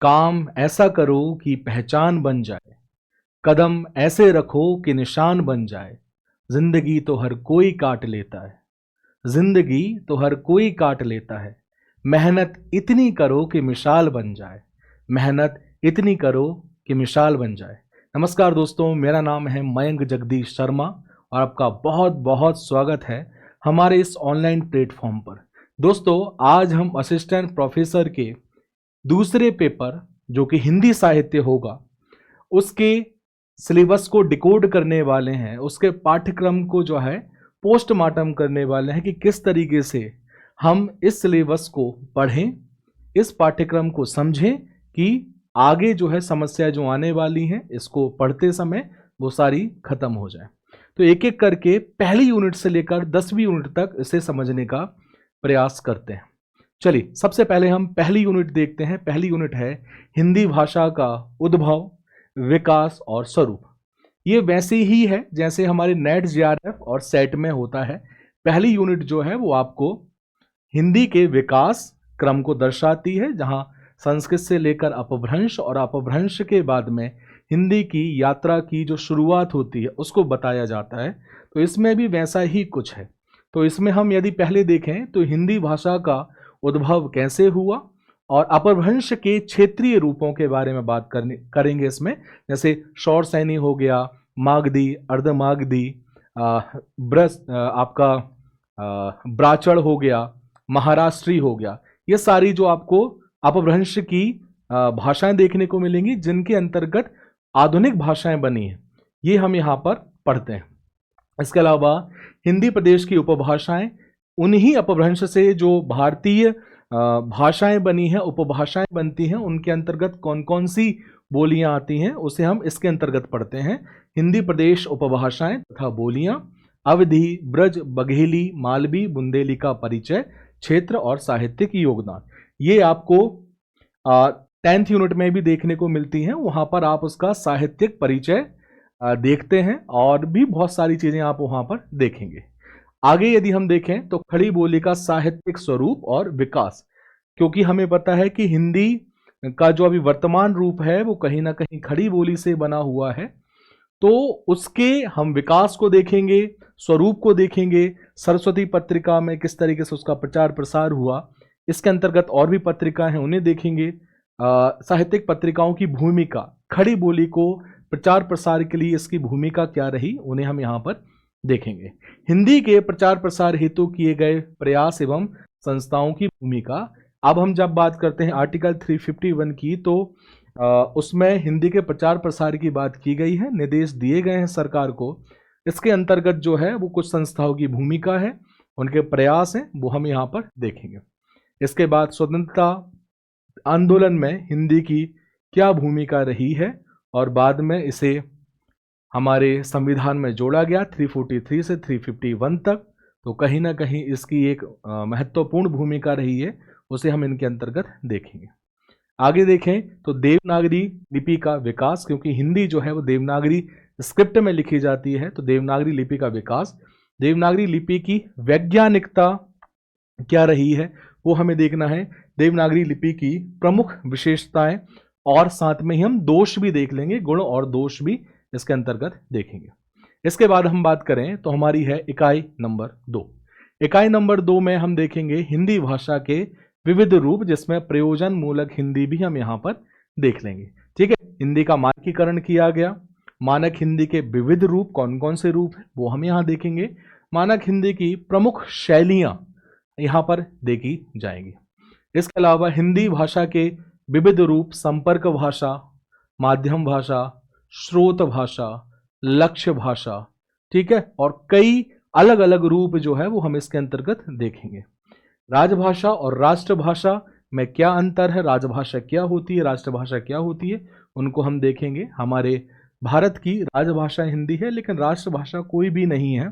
काम ऐसा करो कि पहचान बन जाए, कदम ऐसे रखो कि निशान बन जाए। जिंदगी तो हर कोई काट लेता है, जिंदगी तो हर कोई काट लेता है। मेहनत इतनी करो कि मिसाल बन जाए, मेहनत इतनी करो कि मिसाल बन जाए। नमस्कार दोस्तों, मेरा नाम है मयंक जगदीश शर्मा और आपका बहुत बहुत स्वागत है हमारे इस ऑनलाइन प्लेटफॉर्म पर। दोस्तों, आज हम असिस्टेंट प्रोफेसर के दूसरे पेपर जो कि हिंदी साहित्य होगा उसके सिलेबस को डिकोड करने वाले हैं, उसके पाठ्यक्रम को जो है पोस्टमार्टम करने वाले हैं कि किस तरीके से हम इस सिलेबस को पढ़ें, इस पाठ्यक्रम को समझें कि आगे जो है समस्या जो आने वाली हैं इसको पढ़ते समय वो सारी खत्म हो जाए। तो एक एक करके पहली यूनिट से लेकर 10वीं यूनिट तक इसे समझने का प्रयास करते हैं। चलिए, सबसे पहले हम पहली यूनिट देखते हैं। पहली यूनिट है हिंदी भाषा का उद्भव, विकास और स्वरूप। ये वैसे ही है जैसे हमारे नेट जेआरएफ और सेट में होता है। पहली यूनिट जो है वो आपको हिंदी के विकास क्रम को दर्शाती है, जहां संस्कृत से लेकर अपभ्रंश और अपभ्रंश के बाद में हिंदी की यात्रा की जो शुरुआत होती है उसको बताया जाता है। तो इसमें भी वैसा ही कुछ है। तो इसमें हम यदि पहले देखें तो हिंदी भाषा का उद्भव कैसे हुआ और अपभ्रंश के क्षेत्रीय रूपों के बारे में बात करेंगे इसमें, जैसे शौर सैनी हो गया, मागधी, अर्धमागधी, आपका ब्राचड़ हो गया, महाराष्ट्री हो गया। ये सारी जो आपको अपभ्रंश की भाषाएं देखने को मिलेंगी जिनके अंतर्गत आधुनिक भाषाएं बनी हैं, ये हम यहाँ पर पढ़ते हैं। इसके अलावा हिंदी प्रदेश की उपभाषाएं, उन्हीं अपभ्रंश से जो भारतीय भाषाएं बनी हैं, उपभाषाएं बनती हैं, उनके अंतर्गत कौन कौन सी बोलियां आती हैं उसे हम इसके अंतर्गत पढ़ते हैं। हिंदी प्रदेश उपभाषाएं तथा बोलियां, अवधी, ब्रज, बघेली, मालवी, बुंदेली का परिचय, क्षेत्र और साहित्यिक योगदान, ये आपको 10th यूनिट में भी देखने को मिलती हैं। वहां पर आप उसका साहित्यिक परिचय देखते हैं और भी बहुत सारी चीजें आप वहां पर देखेंगे। आगे यदि हम देखें तो खड़ी बोली का साहित्यिक स्वरूप और विकास, क्योंकि हमें पता है कि हिंदी का जो अभी वर्तमान रूप है वो कहीं ना कहीं खड़ी बोली से बना हुआ है, तो उसके हम विकास को देखेंगे, स्वरूप को देखेंगे। सरस्वती पत्रिका में किस तरीके से उसका प्रचार प्रसार हुआ, इसके अंतर्गत और भी पत्रिकाएं हैं उन्हें देखेंगे। साहित्यिक पत्रिकाओं की भूमिका, खड़ी बोली को प्रचार प्रसार के लिए इसकी भूमिका क्या रही, उन्हें हम यहाँ पर देखेंगे। हिंदी के प्रचार प्रसार हेतु किए गए प्रयास एवं संस्थाओं की भूमिका। अब हम जब बात करते हैं आर्टिकल 351 की, तो उसमें हिंदी के प्रचार प्रसार की बात की गई है, निर्देश दिए गए हैं सरकार को। इसके अंतर्गत जो है वो कुछ संस्थाओं की भूमिका है, उनके प्रयास हैं, वो हम यहाँ पर देखेंगे। इसके बाद स्वतंत्रता आंदोलन में हिंदी की क्या भूमिका रही है और बाद में इसे हमारे संविधान में जोड़ा गया 343 से 351 तक, तो कहीं ना कहीं इसकी एक महत्वपूर्ण भूमिका रही है, उसे हम इनके अंतर्गत देखेंगे। आगे देखें तो देवनागरी लिपि का विकास, क्योंकि हिंदी जो है वो देवनागरी स्क्रिप्ट में लिखी जाती है, तो देवनागरी लिपि का विकास, देवनागरी लिपि की वैज्ञानिकता क्या रही है वो हमें देखना है, देवनागरी लिपि की प्रमुख विशेषताएं, और साथ में ही हम दोष भी देख लेंगे, गुण और दोष भी इसके अंतर्गत देखेंगे। इसके बाद हम बात करें तो हमारी है इकाई नंबर 2। इकाई नंबर 2 में हम देखेंगे हिंदी भाषा के विविध रूप, जिसमें प्रयोजन मूलक हिंदी भी हम यहाँ पर देख लेंगे। ठीक है, हिंदी का मानकीकरण किया गया, मानक हिंदी के विविध रूप कौन कौन से रूप है वो हम यहाँ देखेंगे, मानक हिंदी की प्रमुख शैलियां यहाँ पर देखी जाएंगी। इसके अलावा हिंदी भाषा के विविध रूप, संपर्क भाषा, माध्यम भाषा, स्रोत भाषा, लक्ष्य भाषा, ठीक है, और कई अलग अलग रूप जो है वो हम इसके अंतर्गत देखेंगे। राजभाषा और राष्ट्रभाषा में क्या अंतर है, राजभाषा क्या होती है, राष्ट्रभाषा क्या होती है, उनको हम देखेंगे। हमारे भारत की राजभाषा हिंदी है लेकिन राष्ट्रभाषा कोई भी नहीं है,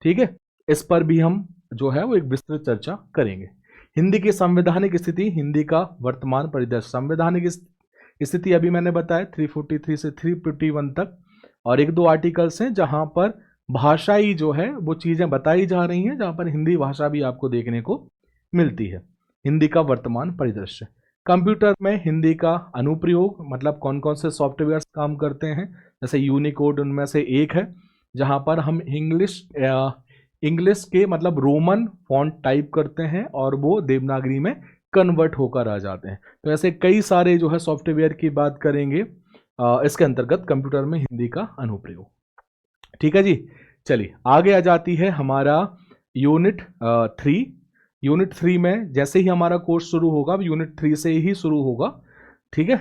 ठीक है, इस पर भी हम जो है वो एक विस्तृत चर्चा करेंगे। हिंदी की संवैधानिक स्थिति, हिंदी का वर्तमान परिदृश्य। संवैधानिक स्थिति अभी मैंने बताया 343 से 351 तक, और एक दो आर्टिकल्स हैं जहां पर भाषाई जो है वो चीजें बताई जा रही हैं, जहां पर हिंदी भाषा भी आपको देखने को मिलती है। हिंदी का वर्तमान परिदृश्य, कंप्यूटर में हिंदी का अनुप्रयोग, मतलब कौन कौन से सॉफ्टवेयर काम करते हैं, जैसे यूनिकोड उनमें से एक है, जहां पर हम इंग्लिश के मतलब रोमन फॉन्ट टाइप करते हैं और वो देवनागरी में कन्वर्ट होकर आ जाते हैं। तो ऐसे कई सारे जो है सॉफ्टवेयर की बात करेंगे इसके अंतर्गत कंप्यूटर में हिंदी का अनुप्रयोग। ठीक है जी, चलिए आगे आ जाती है हमारा यूनिट 3। यूनिट 3 में जैसे ही हमारा कोर्स शुरू होगा, यूनिट 3 से ही शुरू होगा। ठीक है,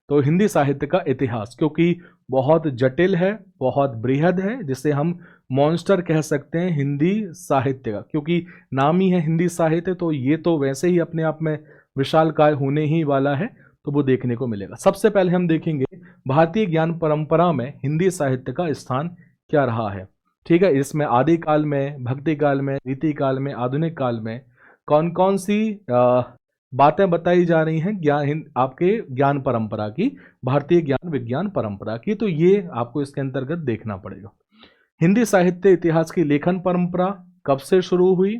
तो हिंदी साहित्य का इतिहास, क्योंकि बहुत जटिल है, बहुत बृहद है, जिसे हम मॉन्स्टर कह सकते हैं हिंदी साहित्य का, क्योंकि नाम ही है हिंदी साहित्य, तो ये तो वैसे ही अपने आप में विशालकाय होने ही वाला है, तो वो देखने को मिलेगा। सबसे पहले हम देखेंगे भारतीय ज्ञान परंपरा में हिंदी साहित्य का स्थान क्या रहा है। ठीक है, इसमें आदि काल में, भक्ति काल में, रीति काल में, आधुनिक काल में कौन कौन सी बातें बताई जा रही हैं आपके ज्ञान परंपरा की, भारतीय ज्ञान विज्ञान परंपरा की, तो ये आपको इसके अंतर्गत देखना पड़ेगा। हिंदी साहित्य इतिहास की लेखन परंपरा कब से शुरू हुई,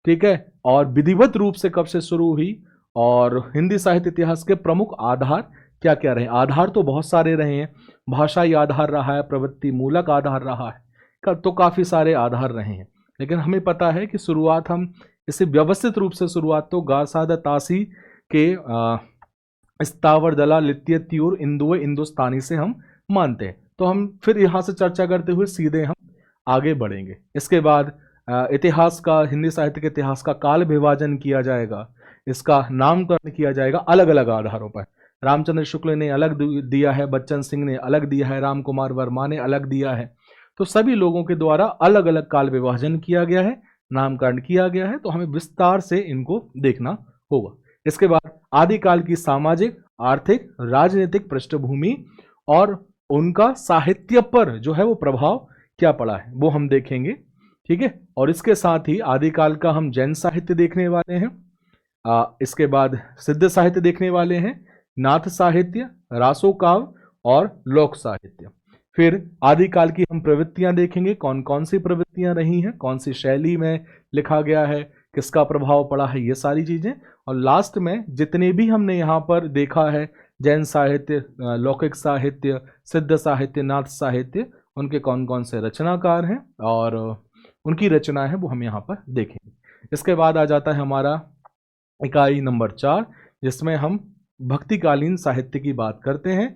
ठीक है, और विधिवत रूप से कब से शुरू हुई, और हिंदी साहित्य इतिहास के प्रमुख आधार क्या क्या रहे। आधार तो बहुत सारे रहे हैं, भाषाई आधार रहा है, प्रवृत्ति मूलक आधार रहा है, तो काफी सारे आधार रहे हैं, लेकिन हमें पता है कि शुरुआत हम इसे व्यवस्थित रूप से शुरुआत तो गासादा तासी के स्थावर दला लित्य त्यूर इंदुए हिंदुस्तानी से हम मानते हैं। तो हम फिर यहाँ से चर्चा करते हुए सीधे हम आगे बढ़ेंगे। इसके बाद इतिहास का, हिंदी साहित्य के इतिहास का काल विभाजन किया जाएगा, इसका नामकरण किया जाएगा अलग अलग आधारों पर। रामचंद्र शुक्ल ने अलग दिया है, बच्चन सिंह ने अलग दिया है, राम कुमार वर्मा ने अलग दिया है, तो सभी लोगों के द्वारा अलग अलग काल विभाजन किया गया है, नामकरण किया गया है, तो हमें विस्तार से इनको देखना होगा। इसके बाद आदिकाल की सामाजिक, आर्थिक, राजनीतिक पृष्ठभूमि और उनका साहित्य पर जो है वो प्रभाव क्या पड़ा है वो हम देखेंगे। ठीक है, और इसके साथ ही आदिकाल का हम जैन साहित्य देखने वाले हैं, इसके बाद सिद्ध साहित्य देखने वाले हैं, नाथ साहित्य, रासो काव्य और लोक साहित्य। फिर आदिकाल की हम प्रवृत्तियां देखेंगे, कौन कौन सी प्रवृत्तियां रही हैं, कौन सी शैली में लिखा गया है, किसका प्रभाव पड़ा है, ये सारी चीजें। और लास्ट में जितने भी हमने यहाँ पर देखा है, जैन साहित्य, लौकिक साहित्य, सिद्ध साहित्य, नाथ साहित्य, उनके कौन कौन से रचनाकार हैं और उनकी रचना है वो हम यहाँ पर देखेंगे। इसके बाद आ जाता है हमारा इकाई नंबर 4, जिसमें हम भक्तिकालीन साहित्य की बात करते हैं।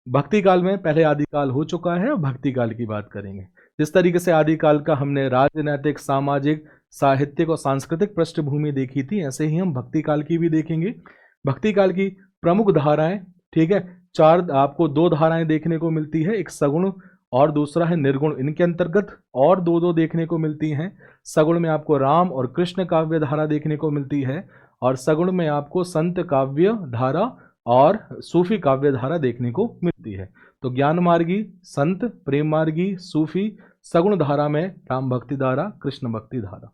भक्ति काल में पहले आदिकाल हो चुका है और भक्ति काल की बात करेंगे। जिस तरीके से आदिकाल का हमने राजनैतिक, सामाजिक, साहित्यिक और सांस्कृतिक पृष्ठभूमि देखी थी, ऐसे ही हम भक्ति काल की भी देखेंगे। भक्ति काल की प्रमुख धाराएं, ठीक है, 4 आपको 2 धाराएं देखने को मिलती है, एक सगुण और दूसरा है निर्गुण। इनके अंतर्गत और 2 देखने को मिलती हैं। सगुण में आपको राम और कृष्ण काव्य धारा देखने को मिलती है, और सगुण में आपको संत काव्य धारा और सूफी काव्य धारा देखने को मिलती है। तो ज्ञान मार्गी, संत, प्रेम मार्गी, सूफी, सगुण धारा में राम भक्ति धारा, कृष्ण भक्ति धारा।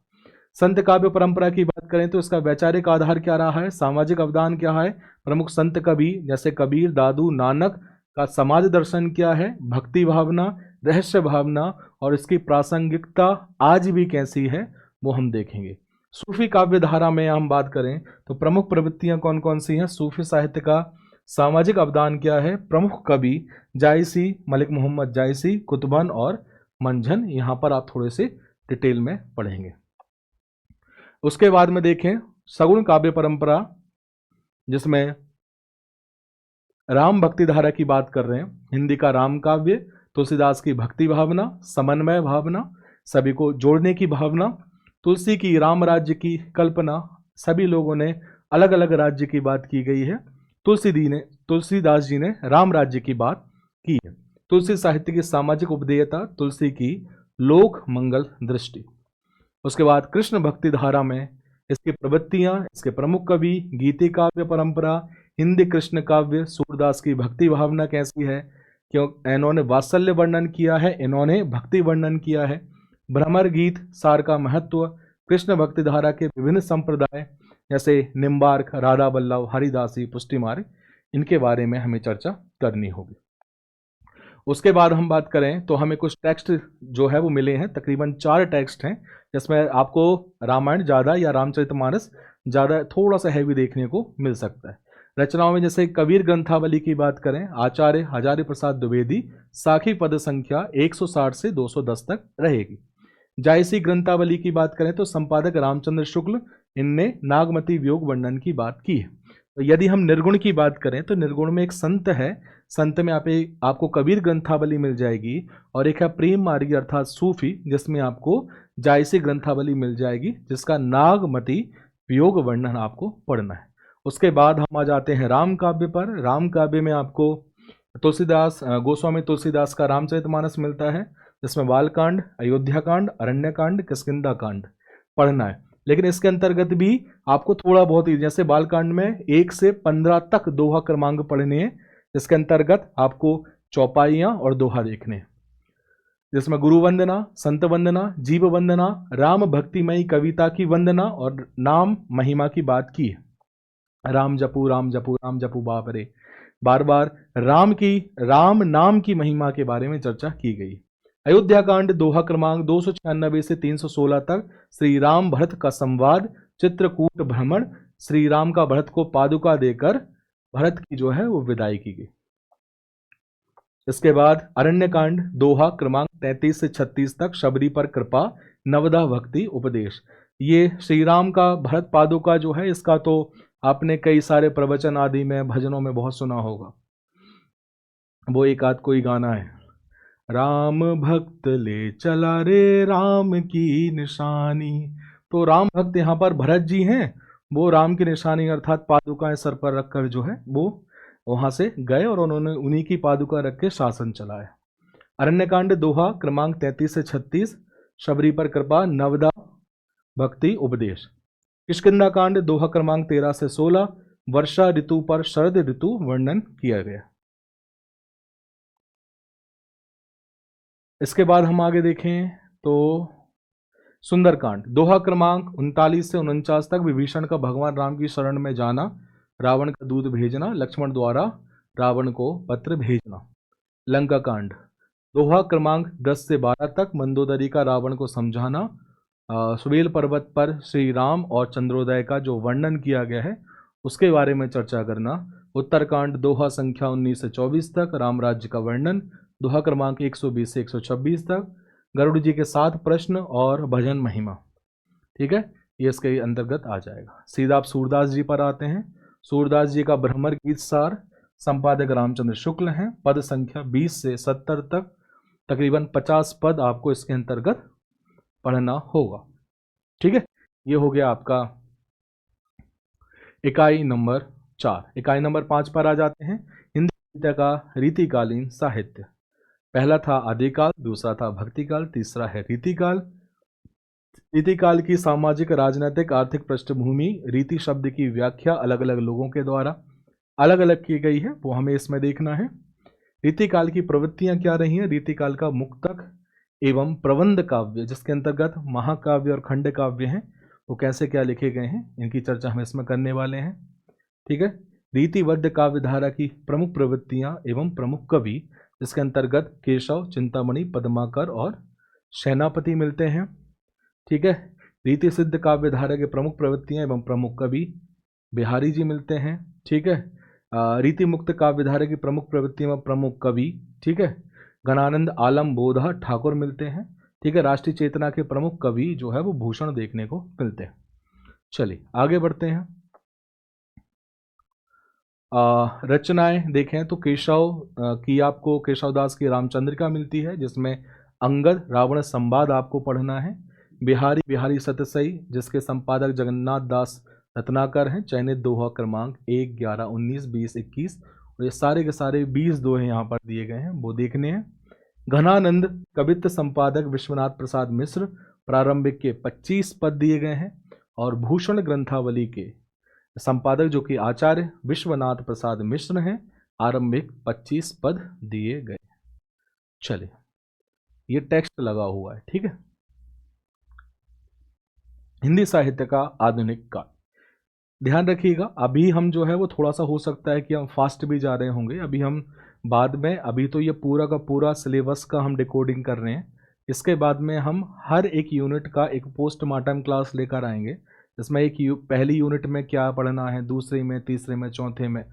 संत काव्य परंपरा की बात करें तो इसका वैचारिक आधार क्या रहा है, सामाजिक अवदान क्या है, प्रमुख संत कवि जैसे कबीर, दादू, नानक का समाज दर्शन क्या है, भक्ति भावना, रहस्य भावना और इसकी प्रासंगिकता आज भी कैसी है वो हम देखेंगे। सूफी काव्य धारा में हम बात करें तो प्रमुख प्रवृत्तियां कौन कौन सी हैं, सूफी साहित्य का सामाजिक अवदान क्या है, प्रमुख कवि जायसी, मलिक मोहम्मद जायसी, कुतुबन और मंझन, यहां पर आप थोड़े से डिटेल में पढ़ेंगे। उसके बाद में देखें सगुण काव्य परंपरा, जिसमें राम भक्ति धारा की बात कर रहे हैं। हिंदी का राम काव्य, तुलसीदास की भक्ति भावना, समन्वय भावना, सभी को जोड़ने की भावना, तुलसी की राम राज्य की कल्पना, सभी लोगों ने अलग अलग राज्य की बात की गई है, तुलसीदास जी ने राम राज्य की बात की है। तुलसी साहित्य की सामाजिक उपदेयता, तुलसी की लोक मंगल दृष्टि। उसके बाद कृष्ण भक्ति धारा में इसकी प्रवृत्तियां, इसके प्रमुख कवि, गीति काव्य परंपरा, हिंदी कृष्ण काव्य, सूरदास की भक्ति भावना कैसी है, क्यों इन्होंने वात्सल्य वर्णन किया है, इन्होंने भक्ति वर्णन किया है, भ्रमर गीत, सार का महत्व, कृष्ण भक्ति धारा के विभिन्न संप्रदाय जैसे निम्बार्क, राधा वल्लभ, हरिदासी, पुष्टि मार्ग, इनके बारे में हमें चर्चा करनी होगी। उसके बाद हम बात करें तो हमें कुछ टेक्स्ट जो है वो मिले हैं, तकरीबन 4 टेक्स्ट हैं, जिसमें आपको रामायण ज़्यादा या रामचरितमानस ज़्यादा थोड़ा सा हैवी देखने को मिल सकता है। रचनाओं में जैसे कबीर ग्रंथावली की बात करें, आचार्य हजारी प्रसाद द्विवेदी, साखी पद संख्या 160 से 210 तक रहेगी। जायसी ग्रंथावली की बात करें तो संपादक रामचंद्र शुक्ल, इनने नागमती वियोग वर्णन की बात की है। तो यदि हम निर्गुण की बात करें तो निर्गुण में एक संत है, संत में आपको कबीर ग्रंथावली मिल जाएगी, और एक है प्रेम मार्गी अर्थात सूफी, जिसमें आपको जायसी ग्रंथावली मिल जाएगी, जिसका नागमती वियोग वर्णन आपको पढ़ना है। उसके बाद हम आ जाते हैं राम काव्य पर। राम काव्य में आपको तुलसीदास, गोस्वामी तुलसीदास का रामचरितमानस मिलता है, जिसमें बालकांड, अयोध्या कांड, अरण्य कांड, किष्किंधा कांड पढ़ना है। लेकिन इसके अंतर्गत भी आपको थोड़ा बहुत ही, जैसे बालकांड में 1 से 15 तक दोहा क्रमांक पढ़ने हैं, इसके अंतर्गत आपको चौपाइयां और दोहा देखने हैं, जिसमें गुरु वंदना, संत वंदना, जीव वंदना, राम भक्तिमयी कविता की वंदना और नाम महिमा की बात की है। राम जपू राम जपू राम जपू बाप रे, बार बार राम नाम की महिमा के बारे में चर्चा की गई। अयोध्या कांड दोहा क्रमांक 296 से 316 तक श्री राम भरत का संवाद, चित्रकूट भ्रमण, श्री राम का भरत को पादुका देकर भरत की जो है वो विदाई की गई। इसके बाद अरण्य कांड दोहा क्रमांक 33 से 36 तक शबरी पर कृपा, नवदा भक्ति उपदेश। ये श्री राम का भरत पादुका जो है, इसका तो आपने कई सारे प्रवचन आदि में, भजनों में बहुत सुना होगा। वो एक आध कोई गाना है, राम भक्त ले चला रे राम की निशानी। तो राम भक्त यहाँ पर भरत जी हैं, वो राम की निशानी अर्थात पादुकाएं सर पर रखकर जो है वो वहां से गए और उन्होंने उन्हीं की पादुका रख के शासन चलाया। अरण्यकांड दोहा क्रमांक 33 से 36 शबरी पर कृपा, नवदा भक्ति उपदेश। किष्किंधा कांड दोहा क्रमांक 13 से 16 वर्षा ऋतु पर शरद ऋतु वर्णन किया गया। इसके बाद हम आगे देखें तो सुंदरकांड दोहा क्रमांक 39 से 49 तक विभीषण का भगवान राम की शरण में जाना, रावण का दूध भेजना, लक्ष्मण द्वारा रावण को पत्र भेजना। लंका कांड दोहा क्रमांक 10 से 12 तक मंदोदरी का रावण को समझाना, सुबेल पर्वत पर श्री राम और चंद्रोदय का जो वर्णन किया गया है उसके बारे में चर्चा करना। उत्तरकांड दोहा संख्या 19 से 24 तक राम राज्य का वर्णन, दोहा क्रमांक 120 से 126 तक गरुड़ जी के 7 प्रश्न और भजन महिमा। ठीक है, ये इसके अंतर्गत आ जाएगा। सीधा आप सूरदास जी पर आते हैं। सूरदास जी का भ्रमर गीत सार संपादक रामचंद्र शुक्ल हैं। पद संख्या 20 से 70 तक तकरीबन 50 पद आपको इसके अंतर्गत पढ़ना होगा। ठीक है, ये हो गया आपका इकाई नंबर 4। इकाई नंबर 5 पर आ जाते हैं। हिंदी साहित्य का रीतिकालीन साहित्य। पहला था आदिकाल, दूसरा था भक्तिकाल, तीसरा है रीतिकाल। रीतिकाल की सामाजिक, राजनीतिक, आर्थिक पृष्ठभूमि, रीति शब्द की व्याख्या अलग अलग लोगों के द्वारा अलग अलग की गई है, वो हमें इसमें देखना है। रीतिकाल की प्रवृत्तियां क्या रही हैं। रीतिकाल का मुक्तक एवं प्रबंध काव्य, जिसके अंतर्गत महाकाव्य और खंड काव्य हैं, वो कैसे क्या लिखे गए हैं, इनकी चर्चा हम इसमें करने वाले हैं। ठीक है, रीतिबद्ध काव्य धारा की प्रमुख प्रवृत्तियां एवं प्रमुख कवि, जिसके अंतर्गत केशव, चिंतामणि, पद्माकर और सेनापति मिलते हैं। ठीक है, रीति सिद्ध काव्य धारा के प्रमुख प्रवृत्तियां एवं प्रमुख कवि बिहारी जी मिलते हैं। ठीक है, रीति मुक्त काव्य धारा की प्रमुख प्रवृत्तियां एवं प्रमुख कवि, ठीक है, गणानंद आलम बोधा ठाकुर मिलते हैं। ठीक है, राष्ट्रीय चेतना के प्रमुख कवि जो है वो भूषण देखने को मिलते हैं। चलिए आगे बढ़ते हैं। रचनाएं देखें तो केशव की आपको केशवदास की रामचंद्रिका मिलती है, जिसमें अंगद रावण संवाद आपको पढ़ना है। बिहारी सतसई, जिसके संपादक जगन्नाथ दास रत्नाकर हैं। चयनित दोहा क्रमांक 1, 11, 19, 20, 21 और ये सारे के सारे 20 दोहे यहाँ पर दिए गए हैं, वो देखने हैं। घनानंद कवित्व संपादक विश्वनाथ प्रसाद मिश्र, प्रारंभिक के 25 पद दिए गए हैं और भूषण ग्रंथावली के संपादक जो कि आचार्य विश्वनाथ प्रसाद मिश्र हैं, आरंभिक 25 पद दिए गए। चलिए, ये टेक्स्ट लगा हुआ है। ठीक है, हिंदी साहित्य का आधुनिक काल। ध्यान रखिएगा, अभी हम जो है वो थोड़ा सा हो सकता है कि हम फास्ट भी जा रहे होंगे, अभी हम बाद में, अभी तो ये पूरा का पूरा सिलेबस का हम डिकोडिंग कर रहे हैं। इसके बाद में हम हर एक यूनिट का एक पोस्टमार्टम क्लास लेकर आएंगे, इसमें पहली यूनिट में क्या पढ़ना है, दूसरे में, तीसरे में, चौथे में,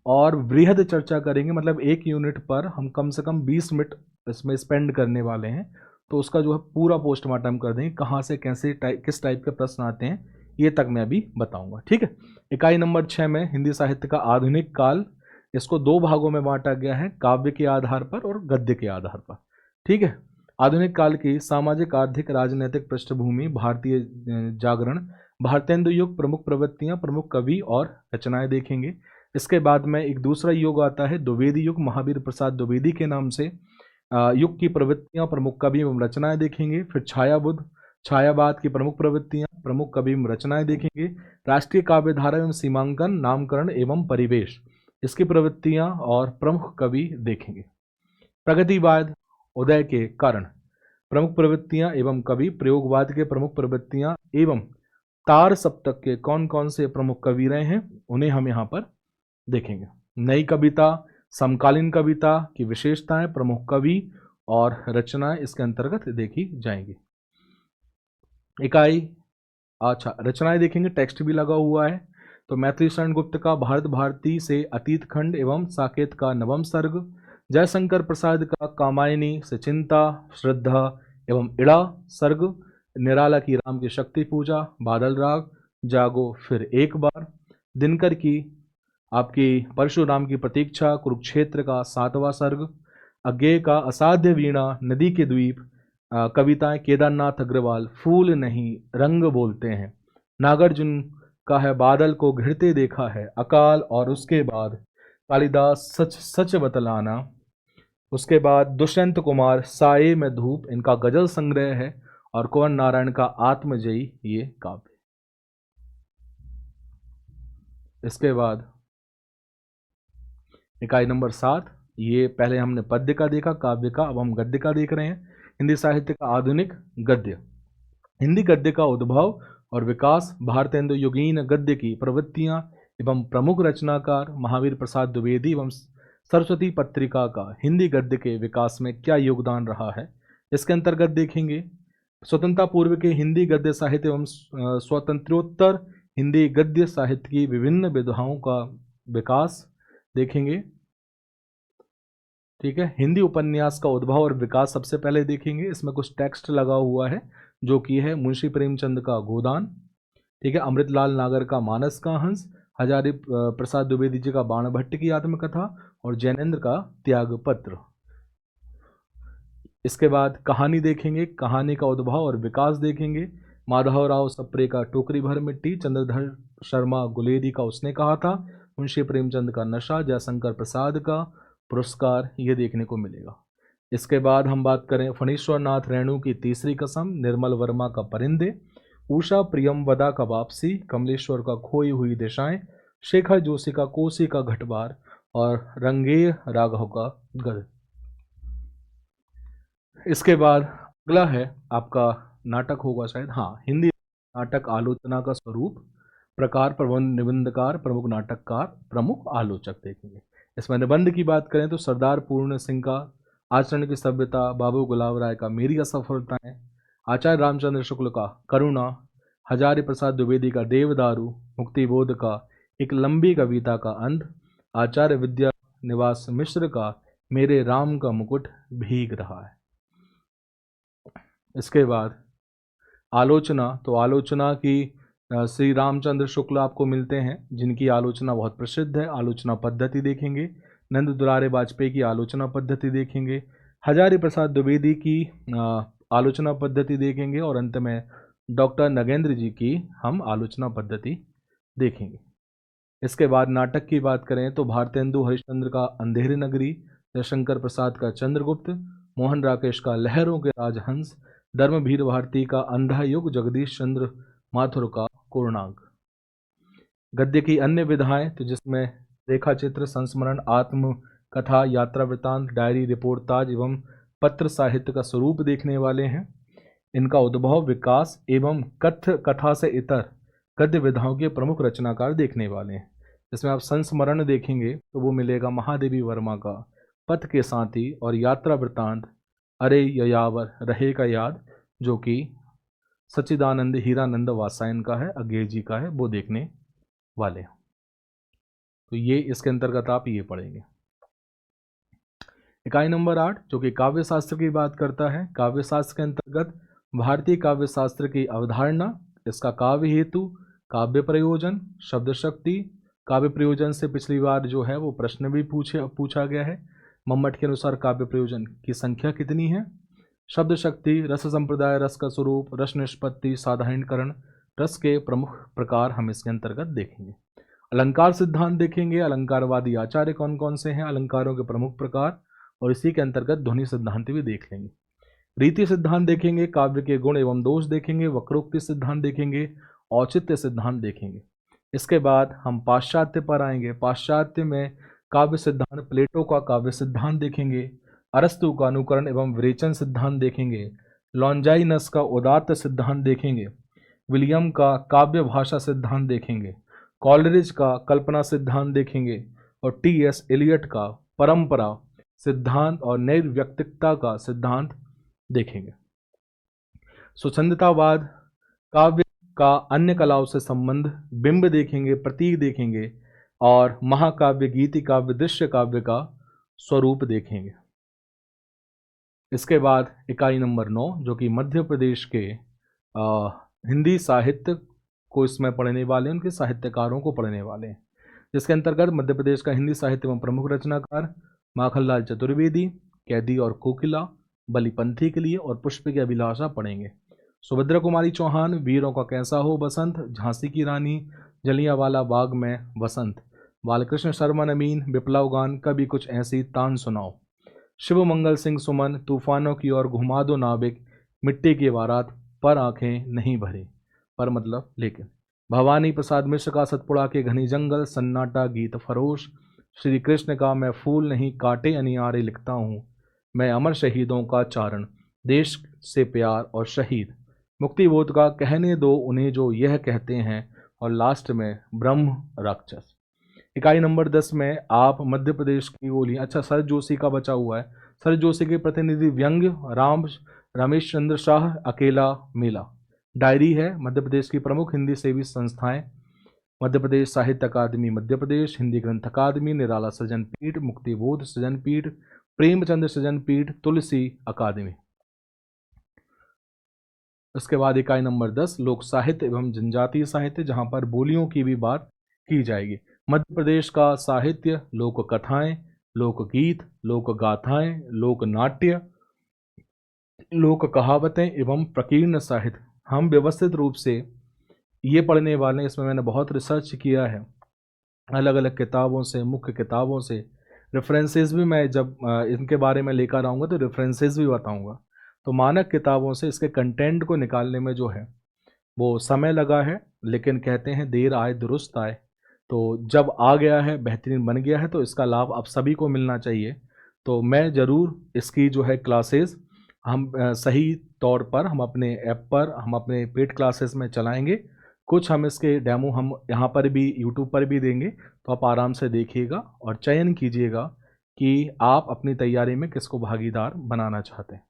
और वृहद चर्चा करेंगे। मतलब एक यूनिट पर हम कम से कम 20 मिनट इसमें स्पेंड करने वाले हैं। तो उसका जो है पूरा पोस्टमार्टम कर देंगे, कहाँ से कैसे किस टाइप के प्रश्न आते हैं ये तक मैं अभी बताऊंगा। ठीक है। इकाई नंबर 6 में हिंदी साहित्य का आधुनिक काल, इसको दो भागों में बांटा गया है, काव्य के आधार पर और गद्य के आधार पर। ठीक है। आधुनिक काल की सामाजिक, आर्थिक, राजनीतिक पृष्ठभूमि, भारतीय जागरण, भारतेंदु युग, प्रमुख प्रवृत्तियां, प्रमुख कवि और रचनाएं देखेंगे। इसके बाद में एक दूसरा युग आता है द्विवेदी युग, महावीर प्रसाद द्विवेदी के नाम से। युग की प्रवृत्तियां, प्रमुख कवि एवं रचनाएं देखेंगे। फिर छायाबुद्ध, छायावाद की प्रमुख प्रवृत्तियां, प्रमुख कवि एवं रचनाएं देखेंगे। राष्ट्रीय काव्यधारा एवं सीमांकन, नामकरण एवं परिवेश, इसकी प्रवृत्तियां और प्रमुख कवि देखेंगे। प्रगतिवाद, उदय के कारण, प्रमुख प्रवृत्तियां एवं कवि, प्रयोगवाद के प्रमुख प्रवृत्तियां एवं तार सप्तक के कौन कौन से प्रमुख कवि रहे हैं उन्हें हम यहाँ पर देखेंगे। नई कविता, समकालीन कविता की विशेषताएं, प्रमुख कवि और रचनाएं इसके अंतर्गत देखी जाएंगी। इकाई, अच्छा रचनाएं देखेंगे, टेक्स्ट भी लगा हुआ है। तो मैथिली शरण गुप्त का भारत भारती से अतीत खंड एवं साकेत का नवम सर्ग, जयशंकर प्रसाद का कामायनी से चिंता, श्रद्धा एवं इड़ा सर्ग, निराला की राम की शक्ति पूजा, बादल राग, जागो फिर एक बार, दिनकर की आपकी परशुराम की प्रतीक्षा, कुरुक्षेत्र का 7वां सर्ग, अज्ञेय का असाध्य वीणा, नदी के द्वीप, कविताएं केदारनाथ अग्रवाल, फूल नहीं रंग बोलते हैं, नागार्जुन का है बादल को घिरते देखा है, अकाल और उसके बाद कालिदास सच सच बतलाना, उसके बाद दुष्यंत कुमार साये में धूप, इनका गजल संग्रह है, और कुंवर नारायण का आत्मजयी ये काव्य। इसके बाद इकाई नंबर 7, ये पहले हमने पद्य का देखा, काव्य का, अब हम गद्य का देख रहे हैं। हिंदी साहित्य का आधुनिक गद्य, हिंदी गद्य का उद्भव और विकास, भारतेंदु युगीन गद्य की प्रवृत्तियां एवं प्रमुख रचनाकार, महावीर प्रसाद द्विवेदी एवं सरस्वती पत्रिका का हिंदी गद्य के विकास में क्या योगदान रहा है, इसके अंतर्गत देखेंगे। स्वतंत्रता पूर्व के हिंदी गद्य साहित्य एवं स्वतंत्रोत्तर हिंदी गद्य साहित्य की विभिन्न विधाओं का विकास देखेंगे। ठीक है। हिंदी उपन्यास का उद्भव और विकास सबसे पहले देखेंगे। इसमें कुछ टेक्स्ट लगा हुआ है जो कि है मुंशी प्रेमचंद का गोदान, ठीक है, अमृतलाल नागर का मानस का हंस, हजारी प्रसाद द्विवेदी जी का बाणभट्ट की आत्मकथा और जैनेन्द्र का त्याग पत्र। इसके बाद कहानी देखेंगे, कहानी का उद्भव और विकास देखेंगे। माधवराव सप्रे का टोकरी भर मिट्टी, चंद्रधर शर्मा गुलेरी का उसने कहा था, मुंशी प्रेमचंद का नशा, जयशंकर प्रसाद का पुरस्कार, ये देखने को मिलेगा। इसके बाद हम बात करें फणीश्वर नाथ रेणु की तीसरी कसम, निर्मल वर्मा का परिंदे, उषा प्रियमवदा का वापसी, कमलेश्वर का खोई हुई दिशाएं, शेखर जोशी का कोसी का घटबार और रंगेय राघव का गद। इसके बाद अगला है आपका नाटक होगा शायद, हाँ, हिंदी नाटक आलोचना का स्वरूप, प्रकार, प्रबंध, निबंधकार, प्रमुख नाटककार, प्रमुख आलोचक देखेंगे। इसमें निबंध की बात करें तो सरदार पूर्ण सिंह का आचरण की सभ्यता, बाबू गुलाब राय का मेरी असफलताएं, आचार्य रामचंद्र शुक्ल का करुणा, हजारी प्रसाद द्विवेदी का देवदारू, मुक्तिबोध का एक लंबी कविता का अंत, आचार्य विद्या निवास मिश्र का मेरे राम का मुकुट भीग रहा है। इसके बाद आलोचना, तो आलोचना की श्री रामचंद्र शुक्ल आपको मिलते हैं जिनकी आलोचना बहुत प्रसिद्ध है, आलोचना पद्धति देखेंगे। नंद दुलारे वाजपेयी की आलोचना पद्धति देखेंगे। हजारी प्रसाद द्विवेदी की आलोचना पद्धति देखेंगे और अंत में डॉक्टर नगेंद्र जी की हम आलोचना पद्धति देखेंगे। इसके बाद नाटक की बात करें तो भारतेंदु हरिश्चंद्र का अंधेरी नगरी, जयशंकर प्रसाद का चंद्रगुप्त, मोहन राकेश का लहरों के राजहंस, धर्मवीर भारती का अंधा युग, जगदीश चंद्र माथुर का पूर्णांक। गद्य की अन्य विधाएं तो जिसमें रेखा चित्र, संस्मरण, आत्म कथा, यात्रा वृतांत, डायरी, रिपोर्टाज एवं पत्र साहित्य का स्वरूप देखने वाले हैं। इनका उद्भव, विकास एवं कथ्य कथा से इतर गद्य विधाओं के प्रमुख रचनाकार देखने वाले हैं। जिसमें आप संस्मरण देखेंगे तो वो मिलेगा महादेवी वर्मा का पथ के साथी और यात्रा वृतांत अरे ययावर रहेगा याद, जो कि सच्चिदानंद हीरानंद वात्सायन का है, अज्ञेय जी का है, वो देखने वाले हैं। तो ये इसके अंतर्गत आप ये पढ़ेंगे। इकाई नंबर 8 जो कि काव्य शास्त्र की बात करता है। काव्य शास्त्र के अंतर्गत भारतीय काव्य शास्त्र की अवधारणा, इसका काव्य हेतु, काव्य प्रयोजन, शब्द शक्ति। काव्य प्रयोजन से पिछली बार जो है वो प्रश्न भी पूछा गया है। मम्मट के अनुसार काव्य प्रयोजन की संख्या कितनी है। शब्द शक्ति, रस संप्रदाय, रस का स्वरूप, रस निष्पत्ति, साधारणीकरण, रस के प्रमुख प्रकार हम इसके अंतर्गत देखेंगे। अलंकार सिद्धांत देखेंगे, अलंकारवादी आचार्य कौन कौन से हैं, अलंकारों के प्रमुख प्रकार, और इसी के अंतर्गत ध्वनि सिद्धांत भी देख लेंगे। रीति सिद्धांत देखेंगे, काव्य के गुण एवं दोष देखेंगे, वक्रोक्ति सिद्धांत देखेंगे, औचित्य सिद्धांत देखेंगे। इसके बाद हम पाश्चात्य पर आएंगे। पाश्चात्य में काव्य सिद्धांत, प्लेटो का काव्य सिद्धांत देखेंगे, अरस्तु का अनुकरण एवं विरेचन सिद्धांत देखेंगे, लॉन्जाइनस का उदात्त सिद्धांत देखेंगे, विलियम का काव्य भाषा सिद्धांत देखेंगे, कॉलरिज का कल्पना सिद्धांत देखेंगे, और टी.एस. एलियट का परंपरा सिद्धांत और नैर्व्यक्तिकता का सिद्धांत देखेंगे। स्वच्छंदतावाद, काव्य का अन्य कलाओं से संबंध, बिंब देखेंगे, प्रतीक देखेंगे, और महाकाव्य, गीति काव्य, दृश्य काव्य का स्वरूप देखेंगे। इसके बाद इकाई नंबर 9 जो कि मध्य प्रदेश के हिंदी साहित्य को इसमें पढ़ने वाले, उनके साहित्यकारों को पढ़ने वाले हैं, जिसके अंतर्गत मध्य प्रदेश का हिंदी साहित्य में प्रमुख रचनाकार माखनलाल चतुर्वेदी, कैदी और कोकिला, बलिपंथी के लिए, और पुष्प की अभिलाषा पढ़ेंगे। सुभद्रा कुमारी चौहान, वीरों का कैसा हो बसंत, झांसी की रानी, जलियांवाला बाग में वसंत, बालकृष्ण शर्मा नवीन, विप्लव गान, कभी कुछ ऐसी तान सुनाओ, शिव मंगल सिंह सुमन, तूफानों की ओर घुमा दो नाविक, मिट्टी की बारात, पर आंखें नहीं भरी, पर मतलब लेकिन, भवानी प्रसाद मिश्र का सतपुड़ा के घनी जंगल, सन्नाटा गीत फरोश, श्री कृष्ण का मैं फूल नहीं काटे अनियारे लिखता हूँ, मैं अमर शहीदों का चारण, देश से प्यार और शहीद, मुक्तिबोध का कहने दो उन्हें जो यह कहते हैं, और लास्ट में ब्रह्म राक्षस। इकाई नंबर 10 में आप मध्य प्रदेश की बोली, अच्छा सर जोशी का बचा हुआ है, सर जोशी के प्रतिनिधि व्यंग्य, रमेश चंद्र शाह, अकेला मेला। डायरी है मध्य प्रदेश की प्रमुख हिंदी सेवी संस्थाएं, मध्य प्रदेश साहित्य अकादमी मध्य प्रदेश, हिंदी ग्रंथ अकादमी, निराला सृजन पीठ, मुक्तिबोध सृजन पीठ, प्रेमचंद सृजन पीठ, तुलसी अकादमी। उसके बाद इकाई नंबर 10 लोक साहित्य एवं जनजातीय साहित्य, जहां पर बोलियों की भी बात की जाएगी। मध्य प्रदेश का साहित्य, लोक कथाएं, लोकगीत, लोक गाथाएं, लोक नाट्य, लोक कहावतें एवं प्रकीर्ण साहित्य हम व्यवस्थित रूप से ये पढ़ने वाले हैं। इसमें मैंने बहुत रिसर्च किया है, अलग अलग किताबों से, मुख्य किताबों से, रेफरेंसेस भी मैं जब इनके बारे में लेकर आऊँगा तो रेफरेंसेस भी बताऊँगा। तो मानक किताबों से इसके कंटेंट को निकालने में जो है वो समय लगा है, लेकिन कहते हैं देर आए दुरुस्त आए। तो जब आ गया है, बेहतरीन बन गया है, तो इसका लाभ आप सभी को मिलना चाहिए। तो मैं ज़रूर इसकी जो है क्लासेस हम सही तौर पर हम अपने ऐप पर, हम अपने पेड क्लासेस में चलाएंगे। कुछ हम इसके डेमो हम यहाँ पर भी, यूट्यूब पर भी देंगे, तो आप आराम से देखिएगा और चयन कीजिएगा कि आप अपनी तैयारी में किसको भागीदार बनाना चाहते हैं।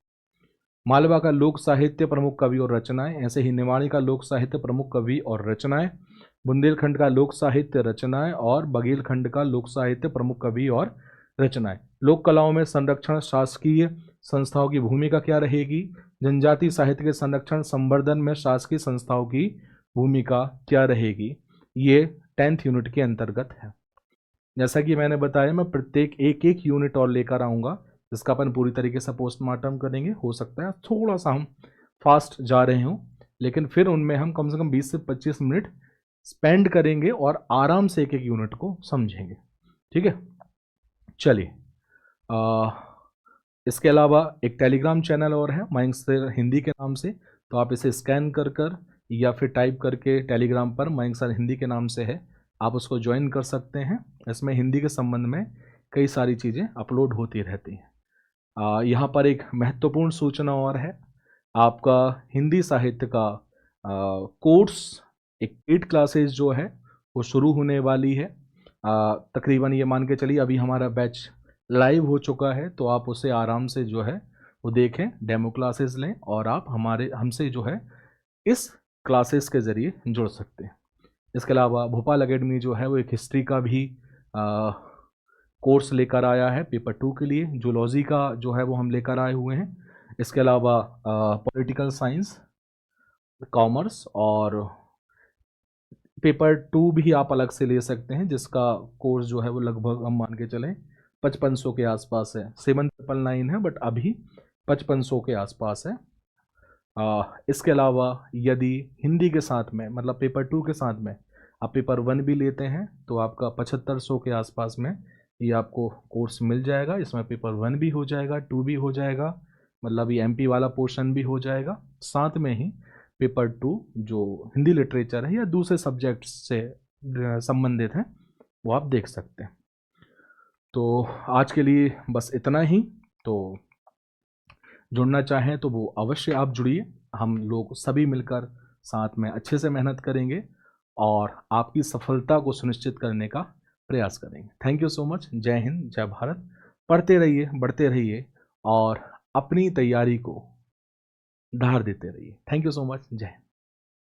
मालवा का लोक साहित्य प्रमुख कवि और रचनाएं, ऐसे ही निवाड़ी का लोक साहित्य प्रमुख कवि और रचनाएं, बुंदेलखंड का लोक साहित्य रचनाएं, और बघेलखंड का लोक साहित्य प्रमुख कवि और रचनाएं। लोक कलाओं में संरक्षण शासकीय संस्थाओं की भूमिका क्या रहेगी, जनजातीय साहित्य के संरक्षण संवर्धन में शासकीय संस्थाओं की भूमिका क्या रहेगी, ये 10th यूनिट के अंतर्गत है। जैसा कि मैंने बताया, मैं प्रत्येक एक यूनिट और लेकर आऊँगा, जिसका अपन पूरी तरीके से पोस्टमार्टम करेंगे। हो सकता है थोड़ा सा हम फास्ट जा रहे हों, लेकिन फिर उनमें हम कम से कम 20 से 25 मिनट स्पेंड करेंगे और आराम से एक यूनिट को समझेंगे। ठीक है, चलिए। इसके अलावा एक टेलीग्राम चैनल और है मयंक सर हिंदी के नाम से, तो आप इसे स्कैन कर या फिर टाइप करके टेलीग्राम पर मयंक सर हिंदी के नाम से है, आप उसको ज्वाइन कर सकते हैं। इसमें हिंदी के संबंध में कई सारी चीज़ें अपलोड होती रहती हैं। यहाँ पर एक महत्वपूर्ण सूचना और है, आपका हिंदी साहित्य का कोर्स एक 8 क्लासेज जो है वो शुरू होने वाली है। तकरीबन ये मान के चलिए अभी हमारा बैच लाइव हो चुका है, तो आप उसे आराम से जो है वो देखें, डेमो क्लासेस लें, और आप हमसे जो है इस क्लासेस के ज़रिए जुड़ सकते हैं। इसके अलावा भोपाल एकेडमी जो है वो एक हिस्ट्री का भी कोर्स लेकर आया है पेपर 2 के लिए। जूलॉजी का जो है वो हम लेकर आए हुए हैं। इसके अलावा पॉलिटिकल साइंस, कॉमर्स और पेपर 2 भी आप अलग से ले सकते हैं, जिसका कोर्स जो है वो लगभग हम मान के चलें 5500 के आसपास है। 7999 है बट अभी 5500 के आसपास है। इसके अलावा यदि हिंदी के साथ में मतलब पेपर 2 के साथ में आप पेपर 1 भी लेते हैं तो आपका 7500 के आसपास में ये आपको कोर्स मिल जाएगा। इसमें पेपर 1 भी हो जाएगा, 2 भी हो जाएगा, मतलब ये एमपी वाला पोर्शन भी हो जाएगा। साथ में ही पेपर 2 जो हिंदी लिटरेचर है या दूसरे सब्जेक्ट से संबंधित हैं वो आप देख सकते हैं। तो आज के लिए बस इतना ही। तो जुड़ना चाहें तो वो अवश्य आप जुड़िए। हम लोग सभी मिलकर साथ में अच्छे से मेहनत करेंगे और आपकी सफलता को सुनिश्चित करने का प्रयास करेंगे। Thank you so much. जय हिंद, जय भारत। पढ़ते रहिए, बढ़ते रहिए और अपनी तैयारी को धार देते रहिए। Thank you so much. जय हिंद।